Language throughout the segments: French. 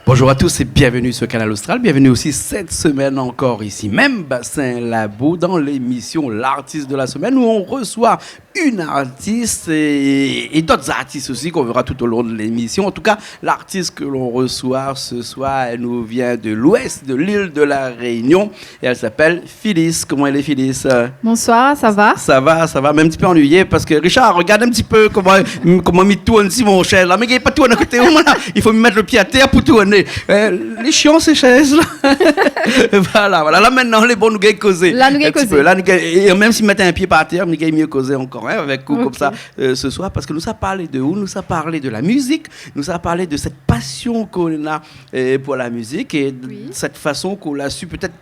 Bonjour à tous et bienvenue sur Canal Austral. Bienvenue aussi cette semaine encore ici, même Bassin Labo, dans l'émission L'artiste de la semaine où on reçoit une artiste et d'autres artistes aussi qu'on verra tout au long de l'émission. En tout cas, l'artiste que l'on reçoit ce soir, elle nous vient de l'ouest de l'île de la Réunion et elle s'appelle Phyllis. Comment elle est, Phyllis? Bonsoir, ça va? Ça va, même un petit peu ennuyé parce que Richard, regarde un petit peu comment il tourne si mon cher là, mais il n'y a pas tout à côté, il faut me mettre le pied à terre pour tourner. Les chiants ces chaises là. voilà, là maintenant les bons nous gagnent causer. Là nous gagnent causer. Et même s'ils mettaient un pied par terre, nous gagnent mieux causer encore avec vous okay. Comme ça ce soir parce que nous a parlé de où, nous a parlé de la musique, nous a parlé de cette passion qu'on a pour la musique et de cette façon qu'on a su peut-être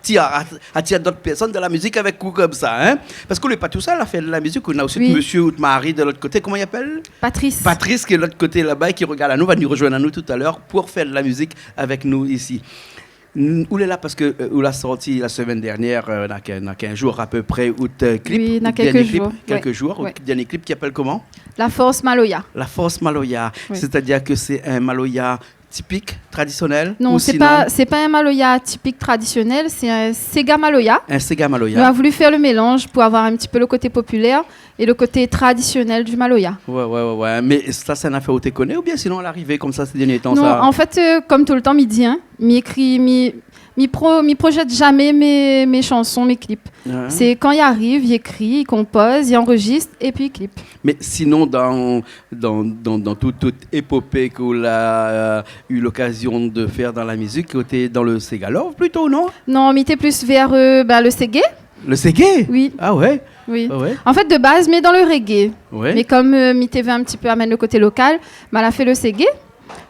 attirer d'autres personnes de la musique avec vous comme ça, hein? Parce qu'on n'est pas tout seul à faire de la musique, on a aussi monsieur ou Marie de l'autre côté, comment il appelle? Patrice qui est de l'autre côté là-bas et qui regarde à nous, va nous rejoindre à nous tout à l'heure pour faire de la musique avec nous ici. Où est là parce que où l'a sorti la semaine dernière, dans 15 jours à peu près, clip. Oui, dans quelques jours. Ouais. Dernier clip qui appelle comment? La Force Maloya. La Force Maloya, c'est-à-dire que c'est un Maloya typique, traditionnel? Non, c'est pas un Maloya typique traditionnel, c'est un Sega Maloya. Un Sega Maloya. On a voulu faire le mélange pour avoir un petit peu le côté populaire et le côté traditionnel du Maloya. Ouais. Mais ça, c'est une affaire où tu connais ou bien sinon à l'arrivée comme ça ces derniers temps? Non, ça... en fait, comme tout le temps, m'y projette jamais mes chansons, mes clips. Ouais. C'est quand il arrive, il écrit, il compose, il enregistre et puis il clip. Mais sinon, dans toute épopée qu'on a eu l'occasion de faire dans la musique, tu es dans le Sega Love plutôt, non? Non, mais tu es plus vers le Segé. Le Segé? Oui. Ah ouais? Oui. Ah ouais. En fait, de base, mais dans le reggae. Ouais. Mais comme MiTV un petit peu amène le côté local, elle a fait le Segé.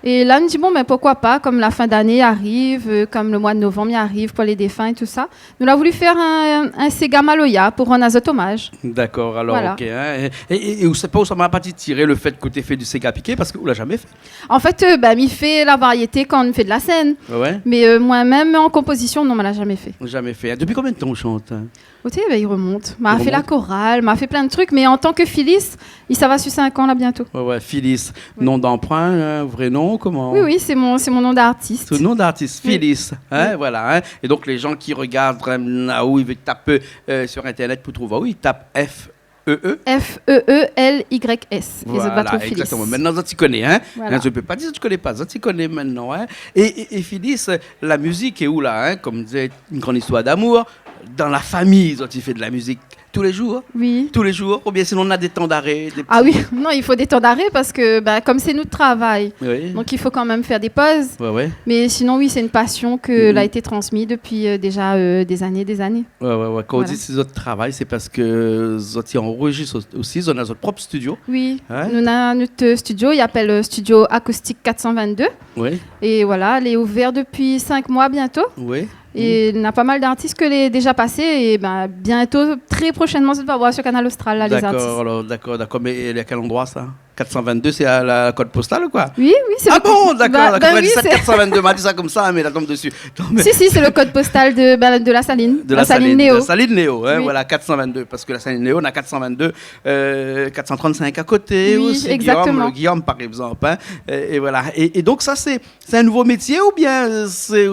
Et là, on me dit, mais pourquoi pas, comme la fin d'année arrive, comme le mois de novembre arrive pour les défunts et tout ça. Nous avons voulu faire un Sega Maloya pour rendre un hommage. D'accord, alors, voilà. OK. Hein. Et vous savez pas où ça m'a pas tiré le fait que tu aies fait du Sega piqué, parce que vous ne l'avez jamais fait? En fait, il fait la variété quand on fait de la scène. Ouais. Mais moi-même, en composition, non, on ne l'a jamais fait. Jamais fait. Depuis combien de temps on chante? Il remonte. M'a fait la chorale, m'a fait plein de trucs, mais en tant que Phyllis, ça va sur 5 ans là bientôt. Ouais, Phyllis. Nom d'emprunt, vrai nom, comment? Oui, c'est mon nom d'artiste. C'est le nom d'artiste, Phyllis. Hein, voilà. Hein. Et donc les gens qui regardent là où ils veulent taper sur Internet pour trouver où ils tapent F-E-E. F-E-E-L-Y-S. Voilà, exactement. Maintenant, ça tu connais. Hein? Voilà. Je ne peux pas dire que tu ne connais pas. Ça tu connais maintenant. Hein? Et Phyllis, la musique est où là? Hein? Comme disait une grande histoire d'amour. Dans la famille, tu fais de la musique tous les jours? Oui. Tous les jours? Ou bien sinon on a des temps d'arrêt? Ah oui, non, il faut des temps d'arrêt parce que comme c'est notre travail, donc il faut quand même faire des pauses. Ouais. Mais sinon, oui, c'est une passion que a été transmise depuis déjà des années. Ouais. Quand on dit c'est notre travail, c'est parce que vous enregistrez aussi, vous avez notre propre studio. Oui, nous avons notre studio, il s'appelle Studio Acoustique 422. Oui. Et voilà, il est ouvert depuis 5 mois bientôt. Oui. Et il y a pas mal d'artistes que les déjà passés et bientôt, très prochainement, ça va voir sur Canal Austral là, les artistes. D'accord. Mais à quel endroit ça? 422, c'est à la code postale ou quoi? Oui, c'est le bon, d'accord. Oui, 422, m'a dit ça comme ça, mais là tombe dessus. Non, mais... Si, c'est le code postal de la Saline. De la Saline Néo. De la Saline Néo, hein, voilà, 422. Parce que la Saline Néo, on a 422, 435 à côté aussi. Exactement. Guillaume, par exemple. Hein, et voilà. Et donc, ça, c'est un nouveau métier ou bien c'est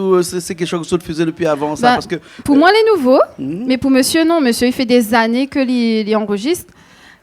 quelque chose que vous faisiez depuis avant ça? Parce que, pour moi, les nouveaux. Mais pour monsieur, non. Monsieur, il fait des années que il enregistre.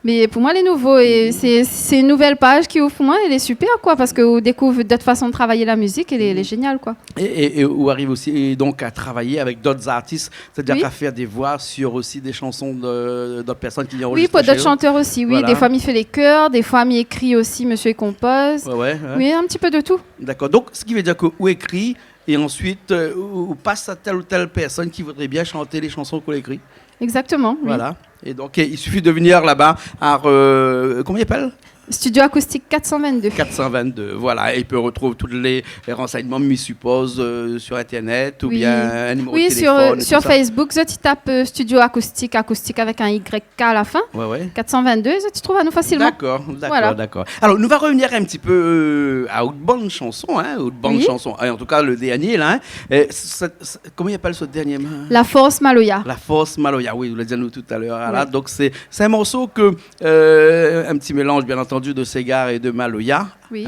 Mais pour moi, les nouveaux, et c'est une nouvelle page qui ouvre pour moi, elle est super, quoi, parce qu'on découvre d'autres façons de travailler la musique, elle est géniale, quoi. Et où arrive aussi donc à travailler avec d'autres artistes, c'est-à-dire à faire des voix sur aussi des chansons d'autres personnes qui enregistrent. Oui, pour d'autres chanteurs aussi, oui. Voilà. Des fois, il fait les chœurs, des fois, il écrit aussi, monsieur, il compose. Ouais. Oui, un petit peu de tout. D'accord, donc ce qui veut dire que où écrit, et ensuite, où passe à telle ou telle personne qui voudrait bien chanter les chansons qu'on écrit. Exactement, oui. Voilà. Et donc, il suffit de venir là-bas à... comment il appelle? Studio Acoustique 422. 422, voilà. Et il peut retrouver tous les renseignements, je suppose, sur Internet ou bien un numéro de téléphone. Oui, sur Facebook, tu tapes Studio Acoustique, acoustique avec un YK à la fin. Ouais. 422, tu trouves à nous facilement. D'accord. Alors, nous va revenir un petit peu à une bonne chanson, Et en tout cas, le dernier, là. Comment il appelle ce dernier? La Force Maloya. La Force Maloya, oui, vous l'avez dit nous tout à l'heure. Voilà. Donc, c'est un morceau que, un petit mélange, bien entendu, de Segar et de Maloya. Oui.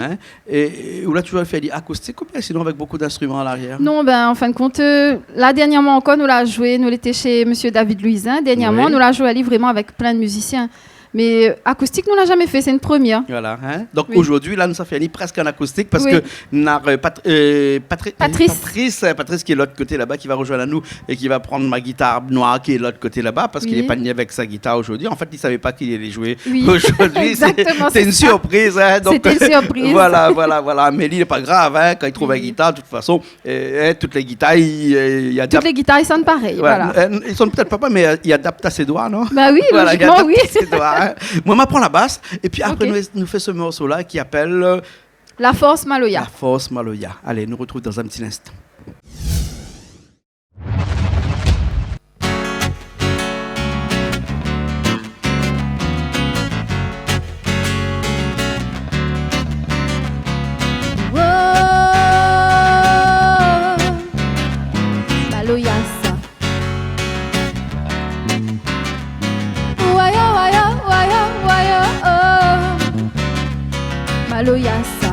Et où là, tu vas faire du acoustique ou bien sinon avec beaucoup d'instruments à l'arrière? Non, en fin de compte, là, dernièrement encore, nous l'avons joué, nous l'étions chez Monsieur David Louisin. Dernièrement, nous l'avons joué à Lille vraiment avec plein de musiciens. Mais acoustique, nous ne l'a jamais fait, c'est une première. Voilà. Donc aujourd'hui, là, nous avons fait presque en acoustique parce que nous avons Patrice qui est de l'autre côté là-bas, qui va rejoindre à nous et qui va prendre ma guitare noire qui est de l'autre côté là-bas parce qu'il n'est pas né avec sa guitare aujourd'hui. En fait, il ne savait pas qu'il allait jouer aujourd'hui. C'est une surprise. C'était une surprise. Voilà. Mais il n'est pas grave quand il trouve une guitare. De toute façon, toutes les guitares, toutes les guitares, ils sonnent pareil. Voilà. Ils sonnent peut-être pas, mais il adapte à ses doigts, non? Bah oui, logiquement, oui. Moi, je prends la basse et puis après, nous fait ce morceau-là qui appelle La Force Maloya. La Force Maloya. Allez, nous retrouve dans un petit instant. Maloyassa.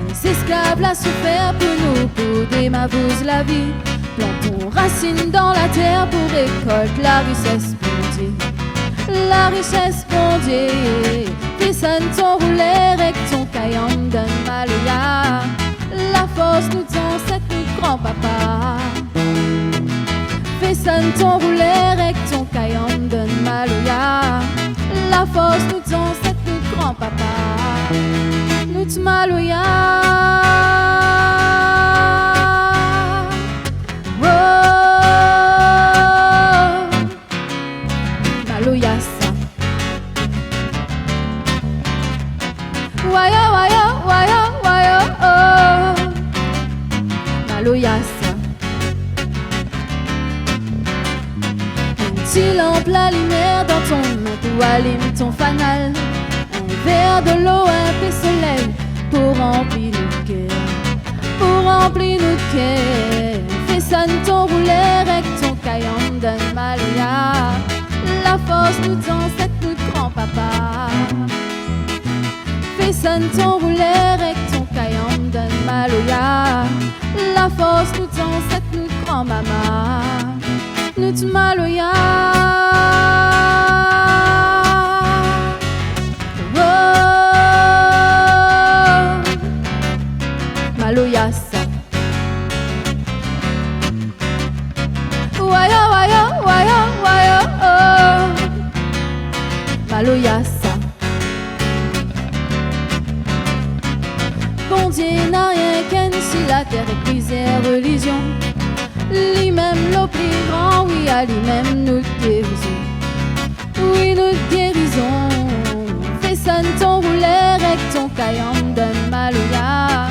Les esclaves l'a souffert pour nous, pour démavouser la vie. Plantons racines dans la terre pour récolter la richesse fondée. La richesse fondée. Descends ton roulet, avec ton caillon d'un Maloya. La force nous tend cette nous grand-papa. Descends ton roulet, avec ton caillon d'un Maloya. La force nous tend cette nous grand-papa. Nous te Maloya. Oh, Maloya ça. Waya, oh, Maloya ça. Tu lampes la lumière dans ton main pour allumer ton fanal. Un verre de l'eau, un peu soleil pour remplir nos cœurs. Pour remplir nos cœurs. Fais sonne ton roulet avec ton caillon d'un Maloya. La force nous tend cette nous grand-papa. Fais sonne ton roulet avec ton caillon d'un Maloya. La force nous tend cette nous grand-mama. Nous te Maloya. Oh, Maloya ça. Waya, oh, Maloya ça. Bon Dieu n'a rien qu'un si la terre est prisée religion. Lui-même le plus grand, oui, à lui-même nous guérison. Oui, nous guérison. Fais sonne ton roulet avec ton caillon d'un Maloya.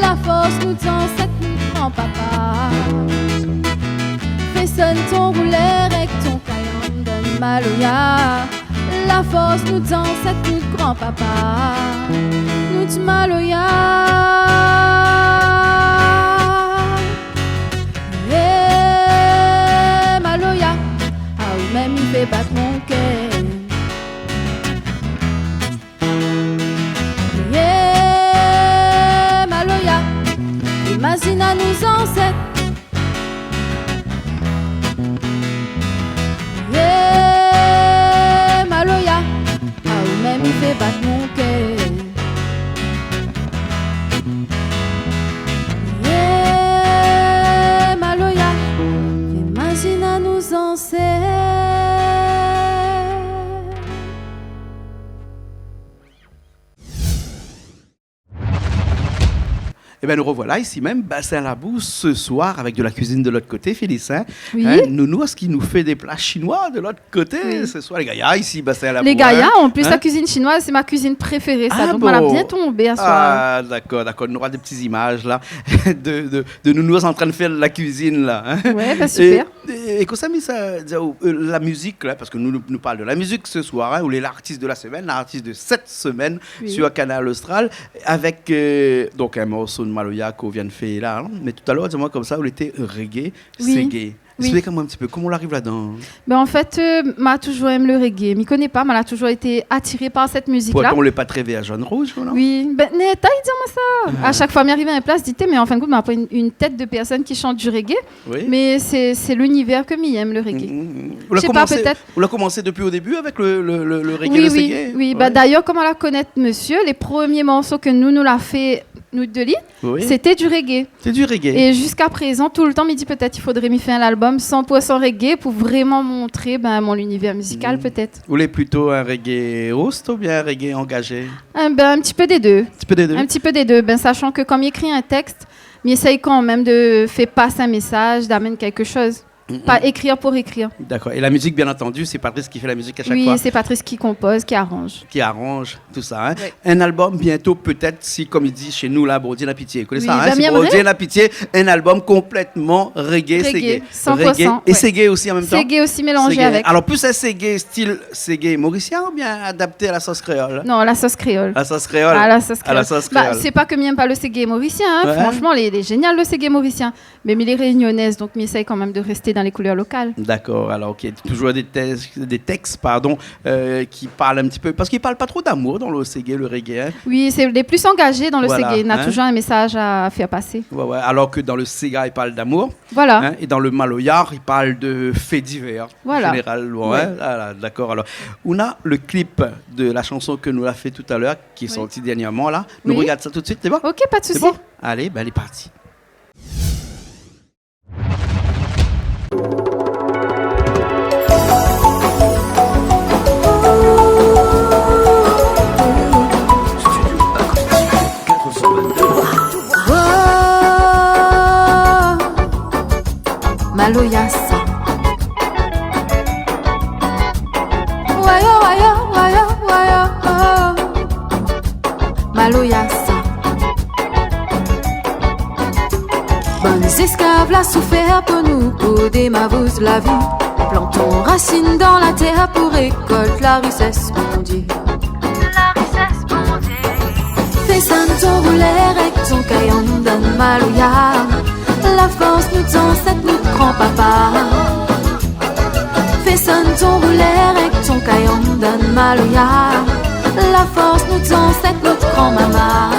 La force nous tend cette nous grand-papa. Fais sonne ton roulet avec ton caillon d'un Maloya. La force nous tend cette nous grand-papa. Nous te Maloya. Même il fait battre mon cœur. Yeah, Maloya, imagine à nos ancêtres. Yeah, Maloya, même il fait battre mon cœur. Yeah, Maloya, imagine à nos ancêtres. Eh bien, nous revoilà ici même, Bassin Labou, ce soir, avec de la cuisine de l'autre côté, Félix. Oui. Nounou, est-ce qu'il nous fait des plats chinois de l'autre côté ce soir, les Gaïas, ici, Bassin Labou? Les Gaïas, en plus, la cuisine chinoise, c'est ma cuisine préférée, ça. Donc, on a bien tombé à soir. Ah, d'accord. On aura des petites images, là, de Nounou en train de faire de la cuisine, là. Ouais, bah, super. Et comme ça, la musique, là, parce que nous parlons de la musique ce soir, où est l'artiste de la semaine, l'artiste de cette semaine sur Canal Austral, avec donc un morceau de Maloya qu'on vient de faire là. Hein. Mais tout à l'heure, dis-moi comme ça, où il était reggae, reggae. Explique-moi un petit peu, comment on arrive là-dedans? Ben en fait, m'a toujours aimé le reggae. Je ne connais pas, mais elle a toujours été attirée par cette musique-là. Pourtant, on ne l'a pas très à jaune rouge, non? Oui, ben, t'as dit ça. À chaque fois, m'arrive à une place, dit mais en fin de compte, m'a pris une tête de personne qui chante du reggae. Oui. Mais c'est l'univers que m'aime, le reggae. Je sais pas, peut-être. On l'a commencé depuis au début avec le reggae, le reggae? Oui. Bah, d'ailleurs, comme on la connaît, monsieur, les premiers morceaux que nous l'a fait, nous deux lits, c'était du reggae. C'est du reggae. Et jusqu'à présent, tout le temps, me dit peut-être il faudrait m'y faire un album 100% reggae pour vraiment montrer mon univers musical, peut-être. Vous voulez plutôt un reggae host ou bien un reggae engagé? Un petit peu des deux. Un petit peu des deux. Sachant que comme il écrit un texte, il essaye quand même de faire passer un message, d'amener quelque chose. Pas écrire pour écrire. D'accord. Et la musique, bien entendu, c'est Patrice qui fait la musique à chaque fois. Oui, c'est Patrice qui compose, qui arrange. Qui arrange tout ça. Hein. Oui. Un album bientôt, peut-être, si, comme il dit chez nous, là, Bourdien la Pitié. Vous connaissez ça, hein? Si Bourdien la Pitié, un album complètement reggae, reggae 100%. Reggae. Et reggae aussi en même temps. Reggae aussi mélangé avec. Alors, plus un reggae style reggae mauricien ou bien adapté à la sauce créole? Non, la sauce créole. La sauce créole. À la sauce créole. À la sauce créole. C'est pas que m'aime pas le reggae mauricien. Hein. Franchement, il est génial, le reggae mauricien. Mais les réunionnaises, donc, m'essaye quand même de rester dans les couleurs locales. D'accord, alors ok, toujours des textes qui parlent un petit peu, parce qu'ils ne parlent pas trop d'amour dans le reggae. Hein. Oui, c'est les plus engagés dans le reggae, il a toujours un message à faire passer. Ouais, alors que dans le Sega, il parle d'amour. Voilà. Hein, et dans le Maloyar, il parle de faits divers. Voilà. En général, voilà, d'accord. Alors, on a le clip de la chanson que nous l'a fait tout à l'heure, qui est sorti dernièrement là. Nous regardons ça tout de suite, c'est bon? Ok, pas de souci. Bon allez, elle est partie. Maloyasa. Wayo. Maloyasa. Bonnes esclaves la souffert pour nous, pour des mavous la vie. Plantons racines dans la terre pour récolte la richesse, mon Dieu. Fais ça ton rouler avec ton caillon d'un Maloya. La force nous ancêtres, nous grand-papa. Fais ça ton rouler avec ton caillon d'un Maloya. La force nous ancêtres, notre grand-mama.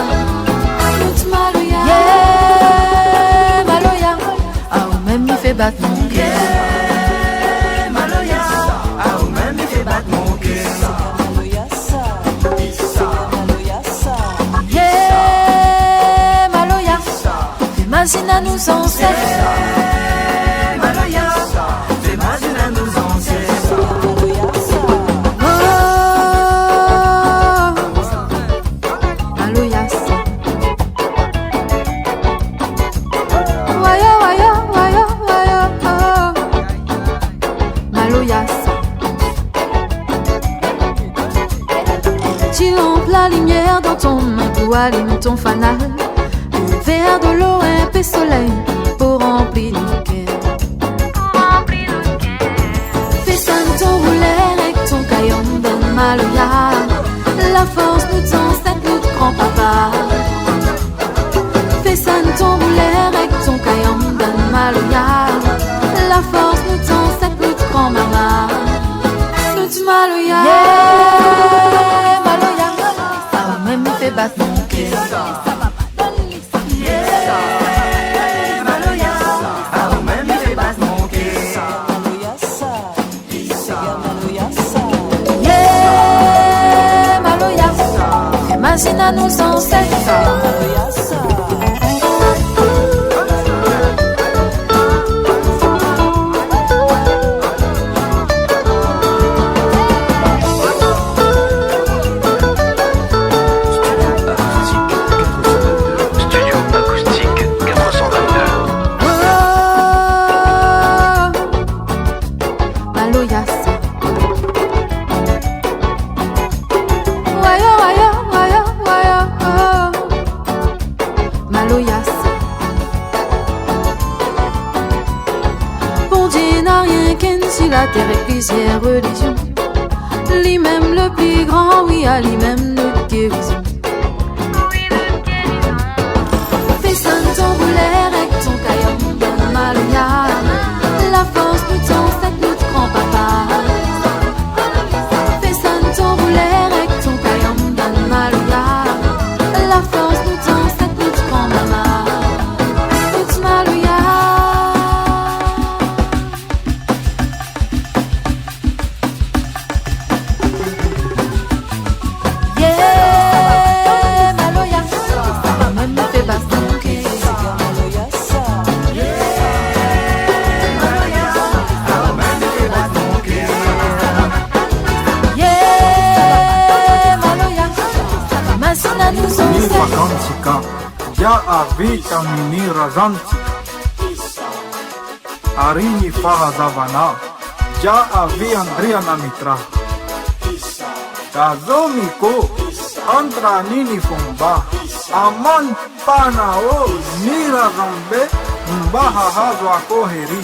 Notre Maloya, yeah, Maloya. Ah, ou même il fait battre mon cœur. Yeah, Maloya. Ah, ou même il fait battre mon cœur. Yeah, Maloya. Imagine à nous ancêtres. Maloya, imagine à nos ancêtres. Maloya. Maloya. Tu remplis la lumière dans ton main pour allumer ton fanal. Un verre de l'eau, un peu soleil pour remplir nos cœurs. Fais ça ton rouler avec ton caillon de Maloya. La force nous ancêtres, notre grand-papa. Fais ça ton rouler avec ton caillon de Maloya. La force nous ancêtres, notre grand-mama. Notre Maloya, yeah, Maloya. Ah, même me fait battre mon cœur. Imagine à nos ancêtres. Studio Acoustique. la terre et plusieurs religions. Lui-même le plus grand, oui, à lui-même notre guérison. Fais ça ton boulet avec ton caillou dans Maloya. La force nous tend, c'est notre grand-papa. Fais ça ton boulet avec ton caillou dans Maloya. La force nous tend, c'est notre grand-mama. Toute Maloya. Ya avita mini razanti Arini faha zavana Ya avi Andrea namitra Kazomiko Antra nini fumba Aman pana o Nira rambe Mbaha hazo akoheri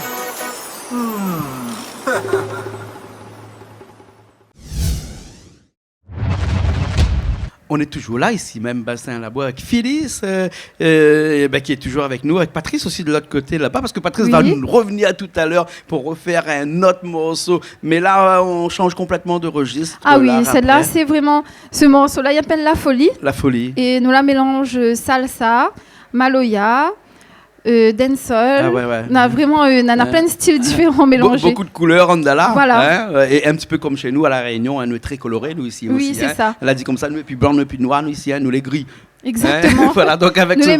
On est toujours là, ici même, Bassin Labois, avec Phyllis, qui est toujours avec nous, avec Patrice aussi de l'autre côté là-bas, parce que Patrice va nous revenir tout à l'heure pour refaire un autre morceau. Mais là, on change complètement de registre. Ah oui, celle-là, c'est vraiment... Ce morceau-là, il s'appelle La Folie. La Folie. Et nous la mélange salsa, maloya, dancehall. Ah ouais. On a vraiment on a plein de styles différents mélangés. Beaucoup de couleurs, Andala. Voilà. Hein, et un petit peu comme chez nous à La Réunion, nous est très coloré, nous ici oui, aussi. c'est ça. Elle a dit comme ça, nous et puis blanc, nous et puis noir, nous ici, nous les gris. Exactement. Voilà, donc avec nous ce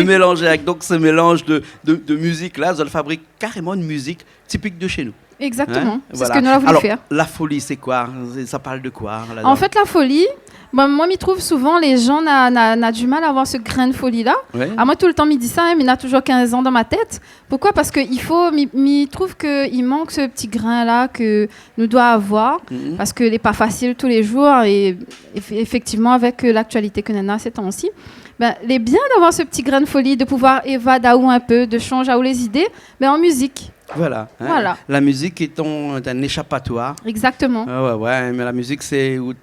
mélange avec donc ce mélange de musique là, elle fabrique carrément une musique typique de chez nous. Exactement. C'est Voilà. ce que nous avons voulu faire. La folie, c'est quoi? Ça parle de quoi là-dedans? En fait, la folie, moi, m'y trouve souvent, les gens n'a du mal à avoir ce grain de folie-là. Ouais. Moi, tout le temps, m'y dit ça, mais il a toujours 15 ans dans ma tête. Pourquoi? Parce qu'il faut, m'y trouve qu'il manque ce petit grain-là que nous doit avoir, parce qu'il n'est pas facile tous les jours, et effectivement, avec l'actualité que nous avons ces temps-ci, il est bien d'avoir ce petit grain de folie, de pouvoir évader un peu, de changer les idées, mais en musique. Voilà, hein. Voilà. La musique est un échappatoire. Exactement. Ouais, mais la musique, c'est une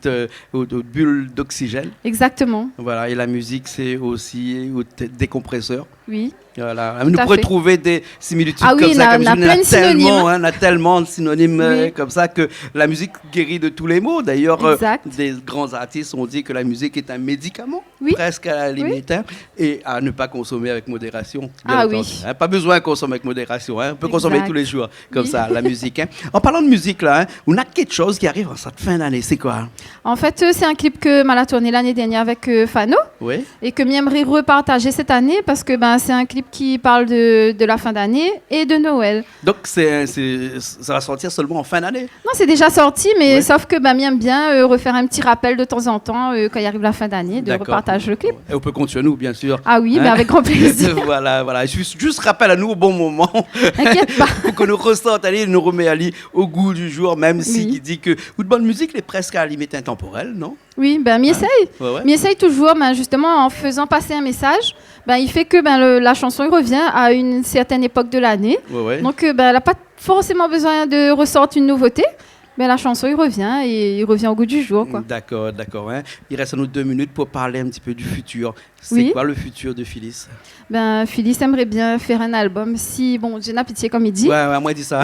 bulle d'oxygène. Exactement. Voilà, et la musique, c'est aussi un décompresseur. Oui. Voilà. Nous pourrions trouver des similitudes comme ça. On a plein de synonymes. On a tellement de synonymes Oui. comme ça que la musique guérit de tous les maux. D'ailleurs, Exact. des grands artistes ont dit que la musique est un médicament, Oui. presque à la limite, hein, et à ne pas consommer avec modération. Ah entendu, oui. hein. Pas besoin de consommer avec modération. Hein. On peut Exact. consommer tous les jours, comme Oui. ça, la musique. Hein. En parlant de musique, là, hein, on a quelque chose qui arrive en cette fin d'année. C'est quoi? En fait, c'est un clip que Mal a tourné l'année dernière avec Fano. Oui. Et que j'aimerais repartager cette année parce que c'est un clip qui parle de la fin d'année et de Noël. Donc, ça va sortir seulement en fin d'année? Non, c'est déjà sorti, mais Oui. sauf que j'aime bien refaire un petit rappel de temps en temps quand il arrive la fin d'année, de D'accord. repartager le clip. Et on peut compter sur nous, bien sûr. Ah oui, mais Hein? avec grand plaisir. Voilà. Juste rappel à nous au bon moment. T'inquiète pas. Pour que nous ressente, allez, nous remet Ali au goût du jour, même si Oui. il dit que une bonne musique est presque à la limite intemporelle, non? Oui, m'y essaye. Ouais. M'y essaye toujours, justement, en faisant passer un message. Il fait que la chanson il revient à une certaine époque de l'année. Ouais. Donc, elle n'a pas forcément besoin de ressortir une nouveauté. Mais la chanson, il revient et il revient au goût du jour, quoi. D'accord. Hein. Il reste à nous 2 minutes pour parler un petit peu du futur. C'est Oui. quoi le futur de Phyllis? Phyllis aimerait bien faire un album. Si, j'ai n'a pitié, comme il dit. Ouais, moi, dis ça.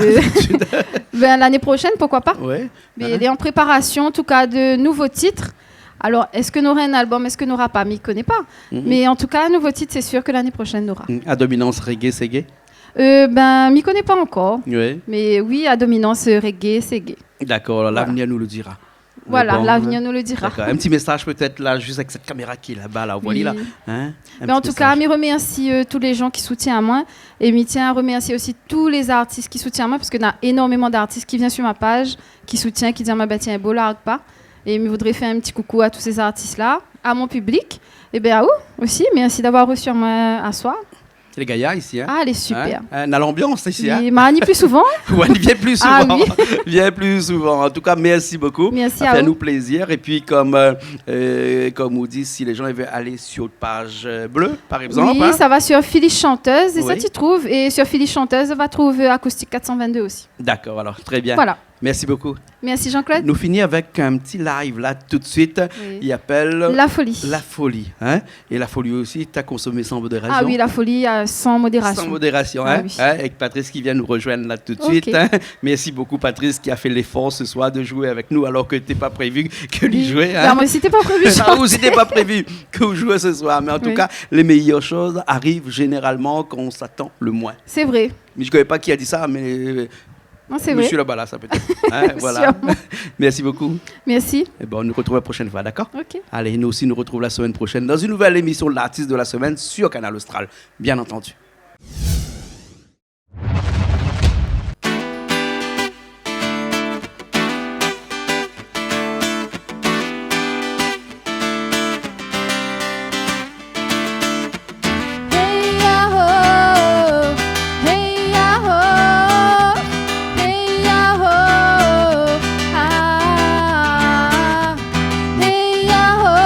L'année prochaine, pourquoi pas. Ouais. Mais il est en préparation, en tout cas, de nouveaux titres. Alors, est-ce que nous aura un album, est-ce que nous aura pas? Mais il ne connaît pas. Mais en tout cas, un nouveau titre, c'est sûr que l'année prochaine, nous aura. À dominance reggae, c'est gay? M'y connaît pas encore. Oui. Mais oui, à dominance reggae, c'est gay. D'accord, l'avenir nous le dira. Voilà, Mais bon, l'avenir nous le dira. D'accord. Un petit message peut-être là, juste avec cette caméra qui est là-bas, là, Oui. voilà. Hein? Mais en tout cas, je remercie tous les gens qui soutiennent à moi. Et je tiens à remercier aussi tous les artistes qui soutiennent à moi, parce qu'il y a énormément d'artistes qui viennent sur ma page, qui soutiennent, qui disent tiens, beau là, pas. Et je voudrais faire un petit coucou à tous ces artistes-là, à mon public. Et aussi, merci d'avoir reçu moi à soir. C'est les Gaïa ici. Hein? Ah, elle est super. On a l'ambiance ici. Hein? Il m'a ni plus souvent. Ouais, il vient plus souvent. Ah, oui. Vient plus souvent. En tout cas, merci beaucoup. Merci Ça à fait vous. nous plaisir. Et puis, comme on dit, si les gens veulent aller sur page bleue, par exemple. Oui, hein? ça va sur Philly Chanteuse et ça Oui. t'y trouve. Et sur Philly Chanteuse, on va trouver Acoustique 422 aussi. D'accord, alors, très bien. Voilà. Merci beaucoup. Merci Jean-Claude. Nous finissons avec un petit live là tout de suite. Oui. Il appelle La folie. La Folie. Hein? Et La Folie aussi, tu as consommé sans modération. Ah oui, la folie sans modération. Sans modération, Ah hein? oui. Hein? Avec Patrice qui vient nous rejoindre là tout de Ok. suite. Hein? Merci beaucoup Patrice qui a fait l'effort ce soir de jouer avec nous alors que t'es pas prévu que lui jouer. Hein? Non, mais c'était pas prévu. Ah, ou c'était pas prévu que vous jouez ce soir. Mais en tout Oui. cas, les meilleures choses arrivent généralement quand on s'attend le moins. C'est vrai. Mais je ne connais pas qui a dit ça, mais Non, c'est vrai. Monsieur là-bas, ça peut-être. Hein, voilà. Sûrement. Merci beaucoup. Merci. Et bon, on nous retrouve la prochaine fois, d'accord? Ok. Allez, nous aussi, nous retrouvons la semaine prochaine dans une nouvelle émission de l'artiste de la semaine sur Canal Austral, bien entendu. Hey ya-ho, hey ya-ho, hey ya-ho, ah. Hey ya-ho,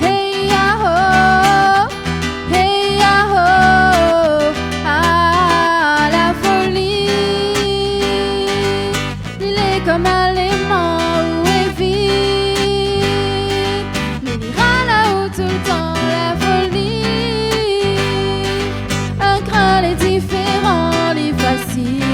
hey ya-ho, hey ya-ho, ah. La folie, il est comme un aimant où est vide, mais il ira là où tout le temps. La folie, un crâne est différent, il est facile.